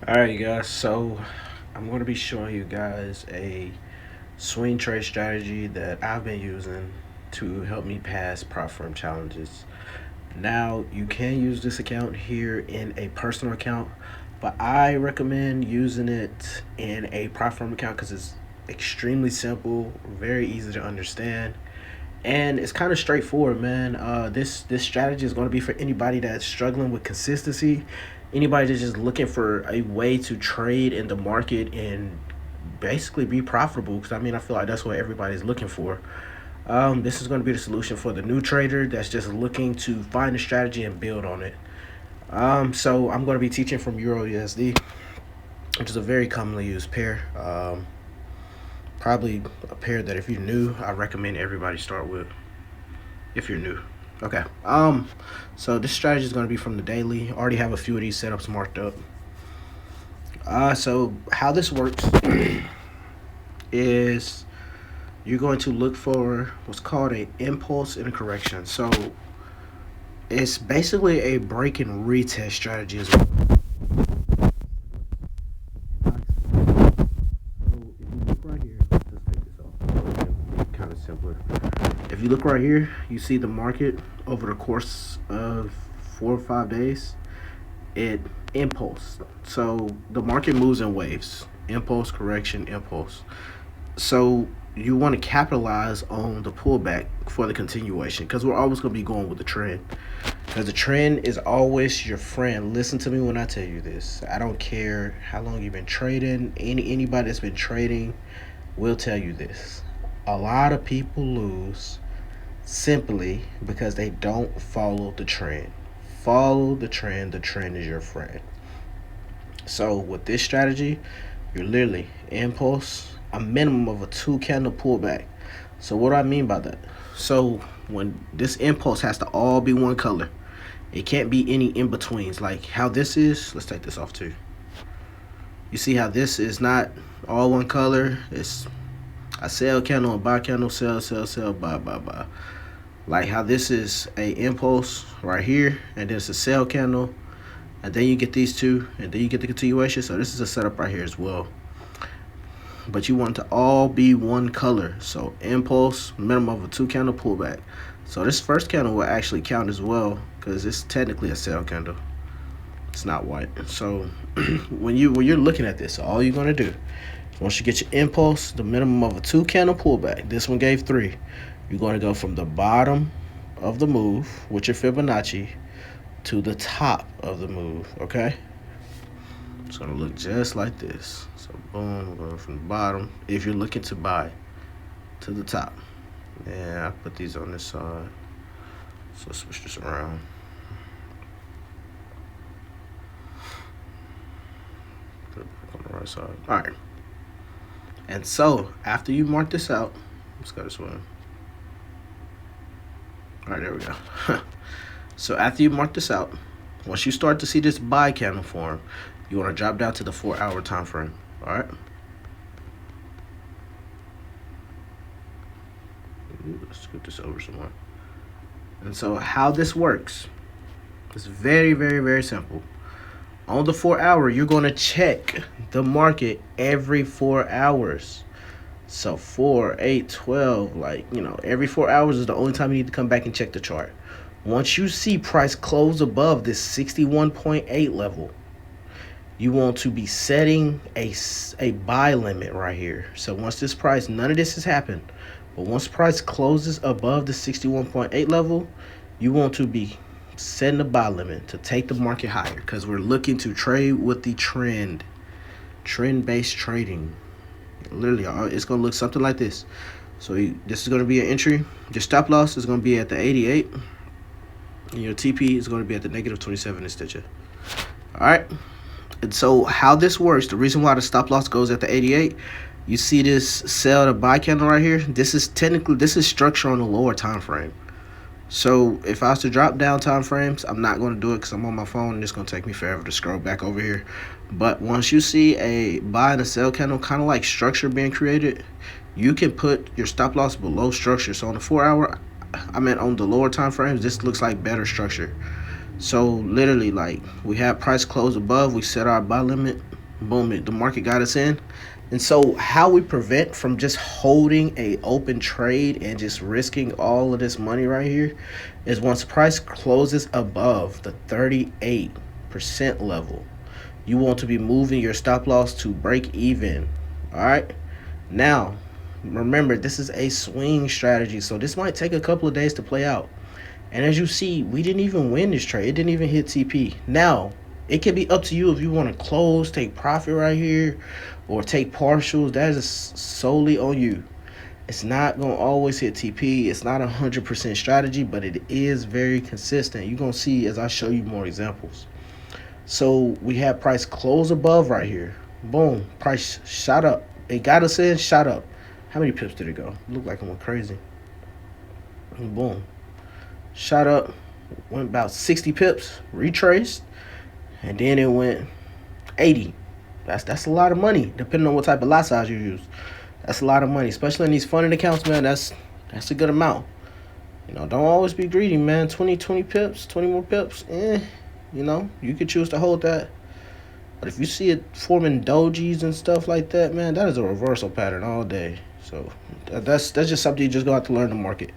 Alright, guys, so I'm going to be showing you guys a swing trade strategy that I've been using to help me pass prop firm challenges. Now, you can use this account here in a personal account, but I recommend using it in a prop firm account because it's extremely simple, very easy to understand, and it's kind of straightforward, man. This strategy is going to be for anybody that's struggling with consistency, anybody that's just looking for a way to trade in the market and basically be profitable. Because I feel like that's what everybody's looking for. This is going to be the solution for the new trader that's just looking to find a strategy and build on it. So I'm going to be teaching from Euro USD, which is a very commonly used pair. Probably a pair that if you're new, I recommend everybody start with. If you're new. Okay. So this strategy is going to be from the daily. I already have a few of these setups marked up. So how this works is you're going to look for what's called a impulse and a correction. So it's basically a break and retest strategy as well. Kind of simpler. If you look right here, you see the market over the course of 4 or 5 days. It impulse. So the market moves in waves. Impulse, correction, impulse. So you want to capitalize on the pullback for the continuation because we're always going to be going with the trend. Because the trend is always your friend. Listen to me when I tell you this. I don't care how long you've been trading. Anybody that's been trading will tell you this. A lot of people lose simply because they don't follow the trend. Follow the trend. The trend is your friend. So with this strategy, you're literally impulse, a minimum of a 2 candle pullback. So what do I mean by that? So when this impulse has to all be one color, it can't be any in betweens. Like how this is. Let's take this off too. You see how this is not all one color. It's a sell candle, a buy candle, sell, sell, sell, buy, buy, buy. Like how this is a impulse right here, and then it's a sell candle, and then you get these two, and then you get the continuation. So this is a setup right here as well. But you want to all be one color. So impulse, minimum of a 2 candle pullback. So this first candle will actually count as well because it's technically a sell candle. It's not white. So when you're looking at this, all you're gonna do once you get your impulse, the minimum of a 2 candle pullback. This one gave 3. You're going to go from the bottom of the move with your Fibonacci to the top of the move, okay? It's going to look just like this. So boom, we're going from the bottom, if you're looking to buy, to the top. And I put these on this side. So switch this around. Put it back on the right side. All right. And so after you mark this out, let's go this way. All right, there we go. So after you mark this out, once you start to see this buy candle form, you want to drop down to the 4-hour time frame. All right. Let's scoot this over somewhere. And so how this works is very, very, very simple. On the 4-hour, you're going to check the market every 4 hours. So 4, 8, 12, every 4 hours is the only time you need to come back and check the chart. Once you see price close above this 61.8 level, you want to be setting a buy limit right here. So once this price, none of this has happened, but once price closes above the 61.8 level, you want to be setting a buy limit to take the market higher because we're looking to trade with the trend. Trend-based trading. Literally, it's going to look something like this. So this is going to be an entry. Your stop loss is going to be at the 88. And your TP is going to be at the negative 27 and stitcher. All right. And so how this works, the reason why the stop loss goes at the 88, you see this sell to buy candle right here. This is structure on the lower time frame. So if I was to drop down time frames, I'm not going to do it because I'm on my phone and it's going to take me forever to scroll back over here. But once you see a buy and a sell candle, kind of like structure being created, you can put your stop loss below structure. So on the 4-hour, on the lower time frames, this looks like better structure. So literally, like, we had price close above, we set our buy limit, boom, the market got us in. And so how we prevent from just holding a open trade and just risking all of this money right here is once price closes above the 38% level, you want to be moving your stop loss to break even. All right. Now, remember, this is a swing strategy, so this might take a couple of days to play out. And as you see, we didn't even win this trade. It didn't even hit TP. Now, it can be up to you if you want to close, take profit right here, or take partials. That is solely on you. It's not going to always hit TP. It's not 100% strategy, but it is very consistent. You're going to see as I show you more examples. So we have price close above right here. Boom. Price shot up. It got us in, shot up. How many pips did it go? It looked like it went crazy. Boom. Shot up. Went about 60 pips. Retraced. And then it went 80. That's a lot of money, depending on what type of lot size you use. That's a lot of money, especially in these funded accounts, man. That's a good amount. Don't always be greedy, man. 20 pips, 20 more pips. You could choose to hold that. But if you see it forming dojis and stuff like that, man, that is a reversal pattern all day. So that's just something you just got to learn the market.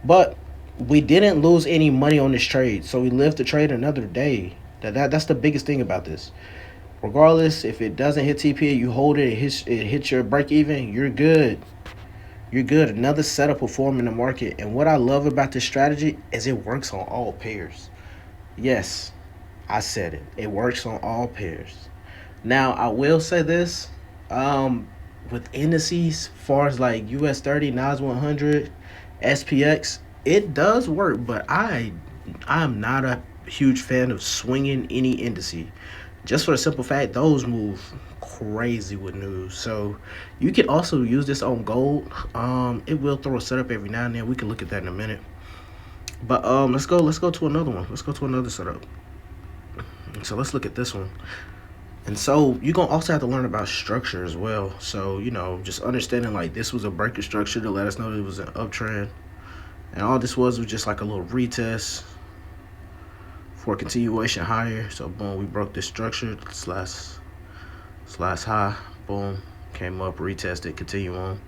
But we didn't lose any money on this trade, so we lived the trade another day. That's the biggest thing about this. Regardless, if it doesn't hit TP, you hold it, it hits your break even, you're good. You're good. Another setup will form in the market. And what I love about this strategy is it works on all pairs. Yes, I said it. It works on all pairs. Now, I will say this. With indices, far as like US 30, NAS 100, SPX, it does work, but I'm not a huge fan of swinging any indice. Just for the simple fact, those move crazy with news. So you can also use this on gold. It will throw a setup every now and then. We can look at that in a minute. But let's go to another one. Let's go to another setup. So let's look at this one. And so you're going to also have to learn about structure as well. So, just understanding like this was a breaker structure to let us know it was an uptrend. And all this was just like a little retest for a continuation higher. So boom, we broke this structure, slash high, boom, came up, retested, continue on,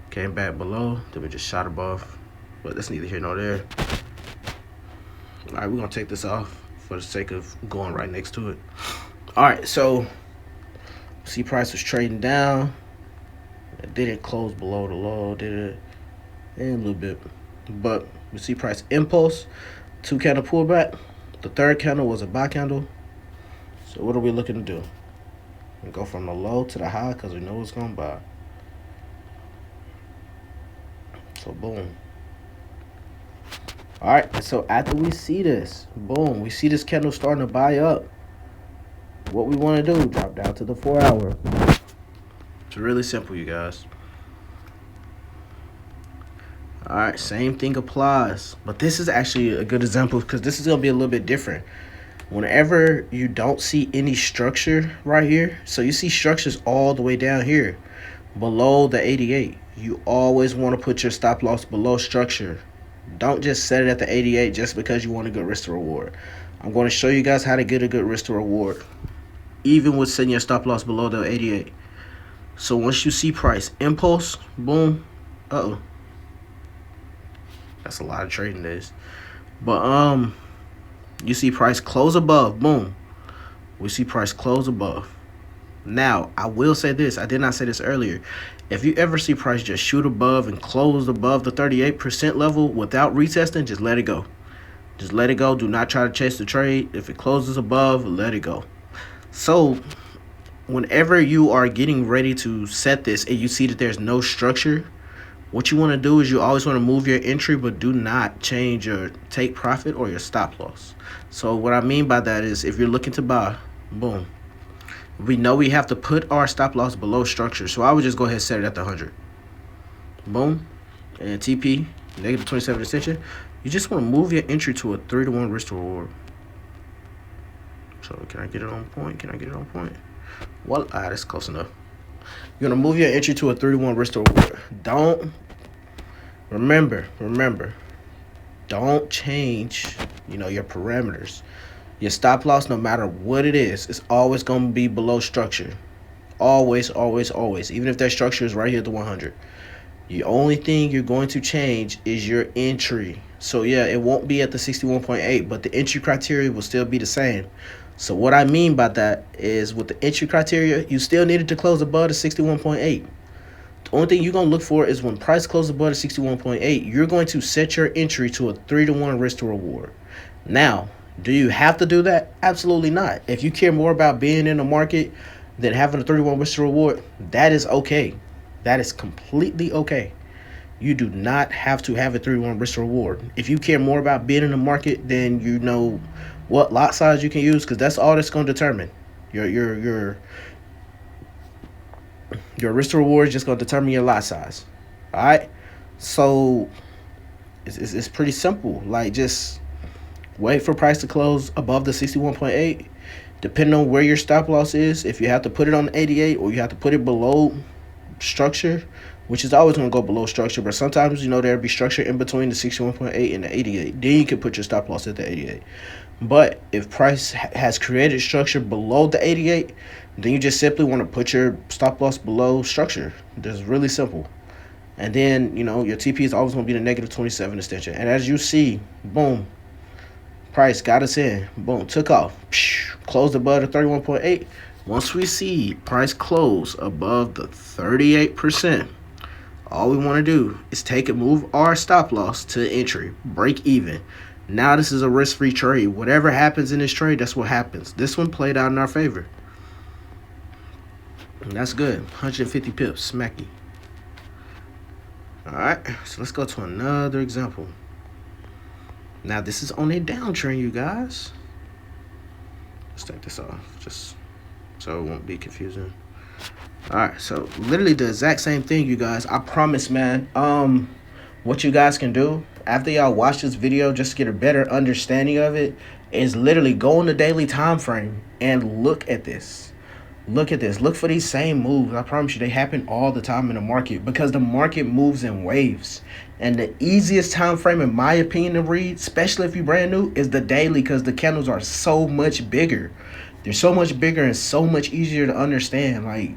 came back below, then we just shot above. But that's neither here nor there. All right, we're going to take this off for the sake of going right next to it. All right, so see price was trading down. It didn't close below the low, did it? And a little bit. But we see price impulse, 2 candle pullback. The third candle was a buy candle. So what are we looking to do? We go from the low to the high because we know it's going to buy. So boom. All right, so after we see this, boom, we see this candle starting to buy up. What we want to do, drop down to the 4 hour. It's really simple, you guys. All right, same thing applies. But this is actually a good example because this is going to be a little bit different. Whenever you don't see any structure right here, so you see structures all the way down here below the 88, you always want to put your stop loss below structure. Don't just set it at the 88 just because you want a good risk to reward. I'm going to show you guys how to get a good risk to reward, even with setting your stop loss below the 88. So once you see price impulse, boom, that's a lot of trading days. But you see price close above, boom. We see price close above. Now, I will say this. I did not say this earlier. If you ever see price just shoot above and close above the 38% level without retesting, just let it go. Just let it go. Do not try to chase the trade. If it closes above, let it go. So whenever you are getting ready to set this and you see that there's no structure, what you want to do is you always want to move your entry, but do not change your take profit or your stop loss. So what I mean by that is if you're looking to buy, boom, we know we have to put our stop loss below structure. So I would just go ahead and set it at the 100. Boom. And TP, negative 27 extension. You just want to move your entry to a 3-to-1 risk to reward. So can I get it on point? Can I get it on point? Well, that's close enough. You're going to move your entry to a 3-to-1 risk to reward. Don't, remember, don't change, your parameters. Your stop loss, no matter what it is always going to be below structure. Always, always, always. Even if that structure is right here at the 100. The only thing you're going to change is your entry. So yeah, it won't be at the 61.8, but the entry criteria will still be the same. So what I mean by that is with the entry criteria, you still needed to close above the 61.8. The only thing you're going to look for is when price closes above the 61.8, you're going to set your entry to a 3-to-1 risk to reward. Now, do you have to do that? Absolutely not. If you care more about being in the market than having a 3-to-1 risk to reward, that is okay. That is completely okay. You do not have to have a 3-to-1 risk to reward. If you care more about being in the market, then you know what lot size you can use, because that's all that's going to determine your risk to reward is just going to determine your lot size. All right, so it's pretty simple. Like, just wait for price to close above the 61.8. Depending on where your stop loss is, if you have to put it on 88 or you have to put it below structure, which is always going to go below structure, but sometimes, there'll be structure in between the 61.8 and the 88. Then you can put your stop loss at the 88. But if price has created structure below the 88, then you just simply want to put your stop loss below structure. It's really simple. And then, your TP is always going to be the negative 27 extension. And as you see, boom, price got us in. Boom, took off. Closed above the 31.8. Once we see price close above the 38%, all we want to do is take and move our stop loss to entry, break even. Now this is a risk-free trade. Whatever happens in this trade, that's what happens. This one played out in our favor. And that's good. 150 pips, smacky. All right, so let's go to another example. Now this is on a downtrend, you guys. Let's take this off, just so it won't be confusing. All right, so literally the exact same thing, you guys. I promise, man. What you guys can do after y'all watch this video, just to get a better understanding of it, is literally go on the daily time frame and look at this. Look at this. Look for these same moves. I promise you, they happen all the time in the market, because the market moves in waves. And the easiest time frame, in my opinion, to read, especially if you're brand new, is the daily, because the candles are so much bigger. They're so much bigger and so much easier to understand. Like,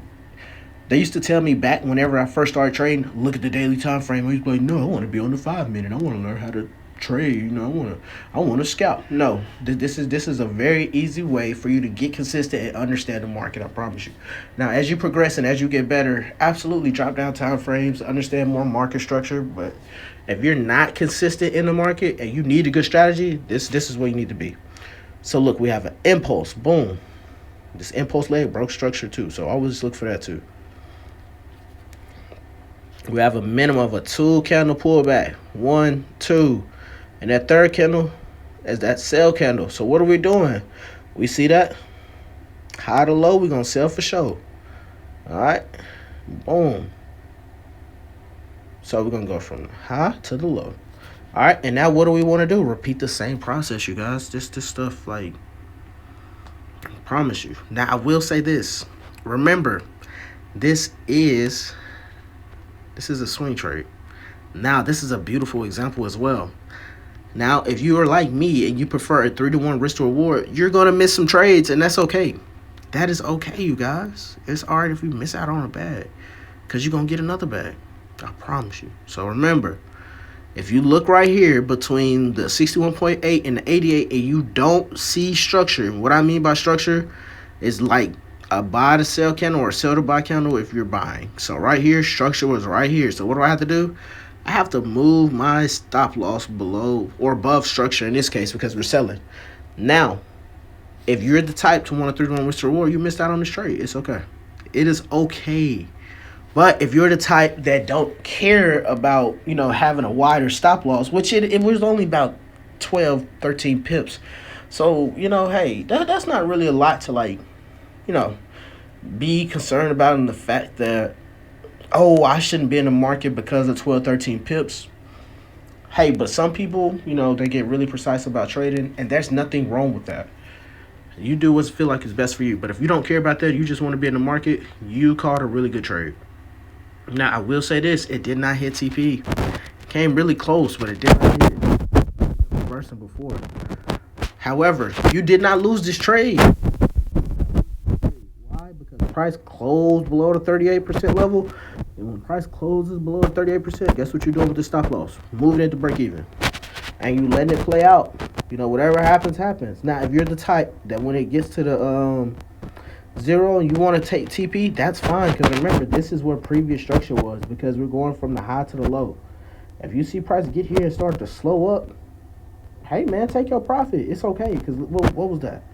they used to tell me back whenever I first started trading, look at the daily time frame. I used to be like, no, I want to be on the 5-minute. I want to learn how to trade. I want to scalp. No, this is a very easy way for you to get consistent and understand the market. I promise you. Now, as you progress and as you get better, absolutely drop down time frames, understand more market structure. But if you're not consistent in the market and you need a good strategy, this is where you need to be. So look, we have an impulse. Boom. This impulse leg broke structure too. So always look for that too. We have a minimum of a 2-candle pullback. 1, 2. And that third candle is that sell candle. So what are we doing? We see that high to low, we're going to sell for sure. All right. Boom. So we're going to go from high to the low. All right. And now what do we want to do? Repeat the same process, you guys. This stuff, like, I promise you. Now, I will say this. Remember, this is a swing trade. Now, this is a beautiful example as well. Now, if you are like me and you prefer a 3-to-1 risk to reward, you're going to miss some trades, and that's okay. That is okay, you guys. It's all right if you miss out on a bag, because you're going to get another bag. I promise you. So remember, if you look right here between the 61.8 and the 88 and you don't see structure, what I mean by structure is like a buy to sell candle or a sell to buy candle if you're buying. So right here, structure was right here. So what do I have to do? I have to move my stop loss below or above structure in this case, because we're selling. Now, if you're the type to want a 3-to-1 risk to reward, you missed out on this trade. It's okay. It is okay. But if you're the type that don't care about, having a wider stop loss, which it was only about 12, 13 pips. So, hey, that's not really a lot to, like, be concerned about, in the fact that, oh, I shouldn't be in the market because of 12, 13 pips. Hey, but some people, they get really precise about trading, and there's nothing wrong with that. You do what feel like is best for you. But if you don't care about that, you just want to be in the market, you caught a really good trade. Now, I will say this. It did not hit TP. It came really close, but it did not hit it. Worse than before. However, you did not lose this trade. Why? Because price closed below the 38% level. And when price closes below the 38%, guess what you're doing with the stop loss? Moving it to break even. And you letting it play out. Whatever happens, happens. Now, if you're the type that when it gets to the zero and you want to take TP, that's fine. Because remember, this is where previous structure was. Because we're going from the high to the low. If you see price get here and start to slow up, hey, man, take your profit. It's okay. Because what was that?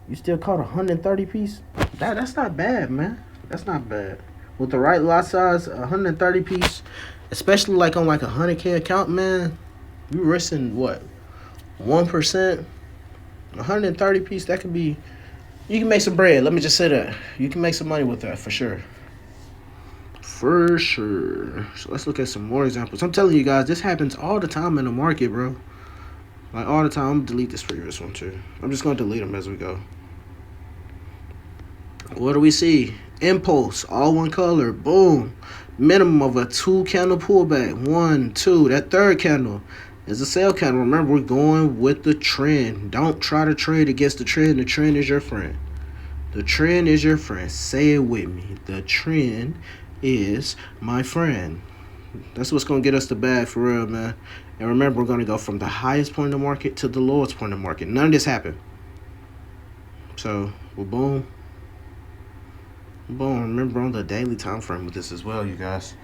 You still caught 130 piece? That's not bad, man. That's not bad. With the right lot size, 130 piece, especially like on like a 100K account, man, you risking what? 1%? 130 piece, that could be, you can make some bread. Let me just say that. You can make some money with that for sure. For sure. So let's look at some more examples. I'm telling you guys, this happens all the time in the market, bro. Like all the time. I'm going to delete this previous one too. I'm just going to delete them as we go. What do we see? Impulse, all one color. Boom. Minimum of a 2 candle pullback. 1, 2. That third candle is a sell candle. Remember, we're going with the trend. Don't try to trade against the trend. The trend is your friend. The trend is your friend. Say it with me. The trend is my friend. That's what's going to get us the bag for real, man. And remember, we're going to go from the highest point in the market to the lowest point in the market. None of this happened. So, well, boom. Boom. Remember on the daily time frame with this as well, you guys.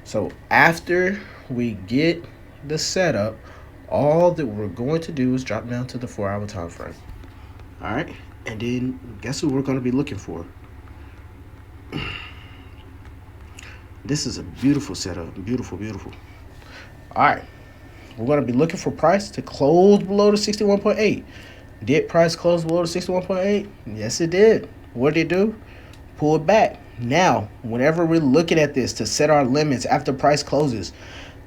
So, after we get the setup, all that we're going to do is drop down to the 4-hour time frame. All right. And then guess what we're going to be looking for? This is a beautiful setup. Beautiful, beautiful. All right. We're going to be looking for price to close below the 61.8. Did price close below the 61.8? Yes, it did. What did it do? Pull it back. Now, whenever we're looking at this to set our limits after price closes,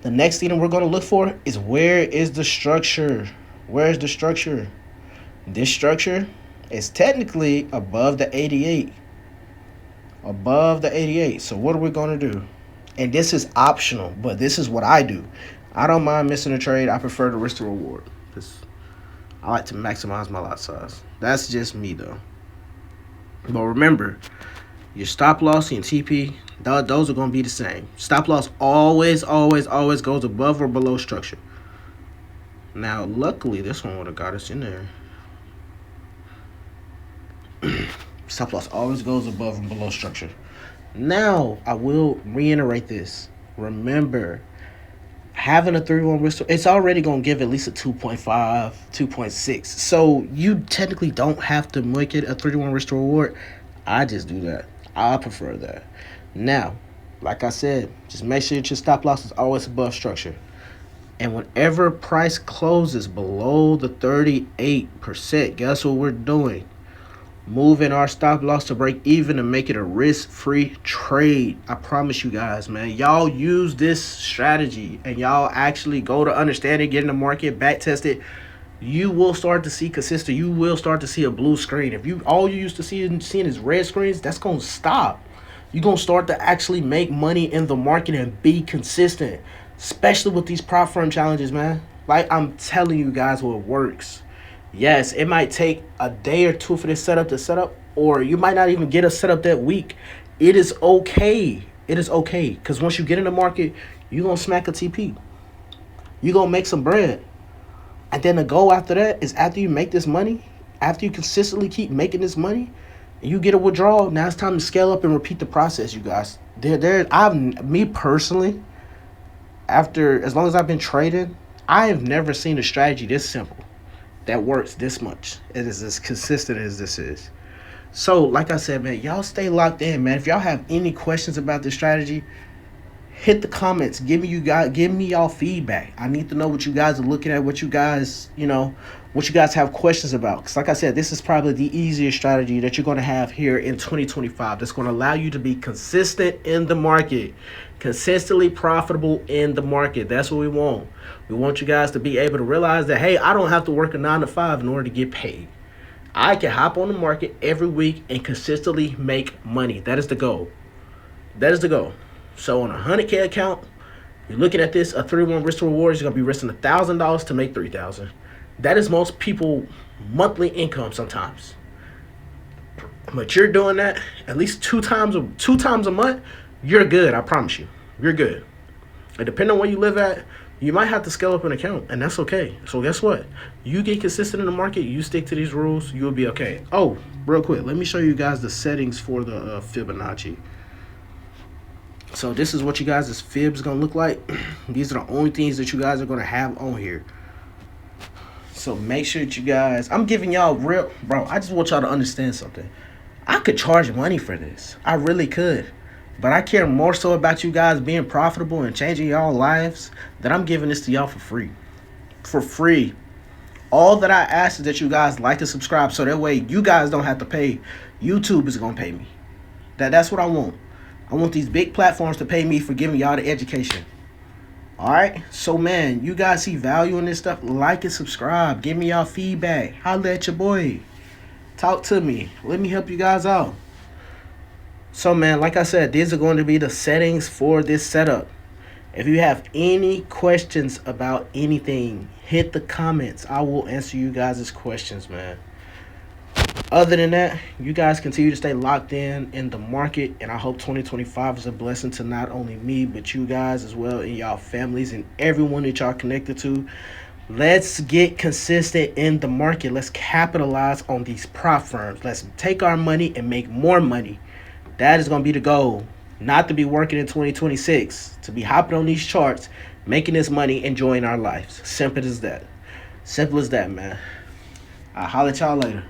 the next thing that we're going to look for is where is the structure? Where is the structure? This structure is technically above the 88. Above the 88. So what are we going to do? And this is optional, but this is what I do. I don't mind missing a trade. I prefer the risk to reward because I like to maximize my lot size. That's just me, though. But remember, your stop loss and TP, those are going to be the same. Stop loss always goes above or below structure. Now, luckily, this one would have got us in there. Stop loss always goes above and below structure. Now, I will reiterate this. Remember, having a 3-1 risk, it's already going to give at least a 2.5, 2.6. So, you technically don't have to make it a 3-1 risk to reward. I just do that. I prefer that. Now, like I said, just make sure that your stop loss is always above structure. And whenever price closes below the 38%, guess what we're doing? Moving our stop loss to break even and make it a risk-free trade. I promise you guys, man. Y'all use this strategy and y'all actually go to understand it, get in the market, back test it. You will start to see consistent. You will start to see a blue screen. If all you used to seeing is red screens, that's going to stop. You're going to start to actually make money in the market and be consistent, especially with these prop firm challenges, man. Like I'm telling you guys what works. Yes, it might take a day or two for this setup to set up, or you might not even get a setup that week. It is okay. It is okay. Because once you get in the market, you're going to smack a TP. You're going to make some bread. And then the goal after that is after you make this money, after you consistently keep making this money, and you get a withdrawal, now it's time to scale up and repeat the process, you guys. Me personally, after as long as I've been trading, I have never seen a strategy this simple that works this much. It is as consistent as this is. So, like I said, man, y'all stay locked in, man. If y'all have any questions about this strategy, hit the comments. Give me y'all feedback. I need to know what you guys are looking at, what you guys have questions about. Because like I said, this is probably the easiest strategy that you're going to have here in 2025. That's going to allow you to be consistent in the market, consistently profitable in the market. That's what we want. We want you guys to be able to realize that, hey, I don't have to work a 9 to 5 in order to get paid. I can hop on the market every week and consistently make money. That is the goal. That is the goal. So on a 100K account, You're looking at this, a 3-1 risk to reward, you're gonna be risking $1,000 to make 3,000. That is most people monthly income sometimes. But you're doing that at least two times a month, you're good, I promise you. You're good. And depending on where you live at, you might have to scale up an account, and that's okay. So guess what? You get consistent in the market, you stick to these rules, you'll be okay. Oh, real quick, let me show you guys the settings for the Fibonacci. So this is what you guys' fibs gonna look like. These are the only things that you guys are gonna have on here. So make sure that you guys, I'm giving y'all real, bro, I just want y'all to understand something. I could charge money for this. I really could. But I care more so about you guys being profitable and changing y'all lives that I'm giving this to y'all for free. For free. All that I ask is that you guys like and subscribe so that way you guys don't have to pay. YouTube is going to pay me. That's what I want. I want these big platforms to pay me for giving y'all the education. Alright? So, man, you guys see value in this stuff. Like and subscribe. Give me y'all feedback. Holla at your boy. Talk to me. Let me help you guys out. So, man, like I said, these are going to be the settings for this setup. If you have any questions about anything, hit the comments. I will answer you guys' questions, man. Other than that, you guys continue to stay locked in the market, and I hope 2025 is a blessing to not only me, but you guys as well, and y'all families, and everyone that y'all connected to. Let's get consistent in the market. Let's capitalize on these prop firms. Let's take our money and make more money. That is going to be the goal. Not to be working in 2026. To be hopping on these charts, making this money, enjoying our lives. Simple as that. Simple as that, man. I'll holler at y'all later.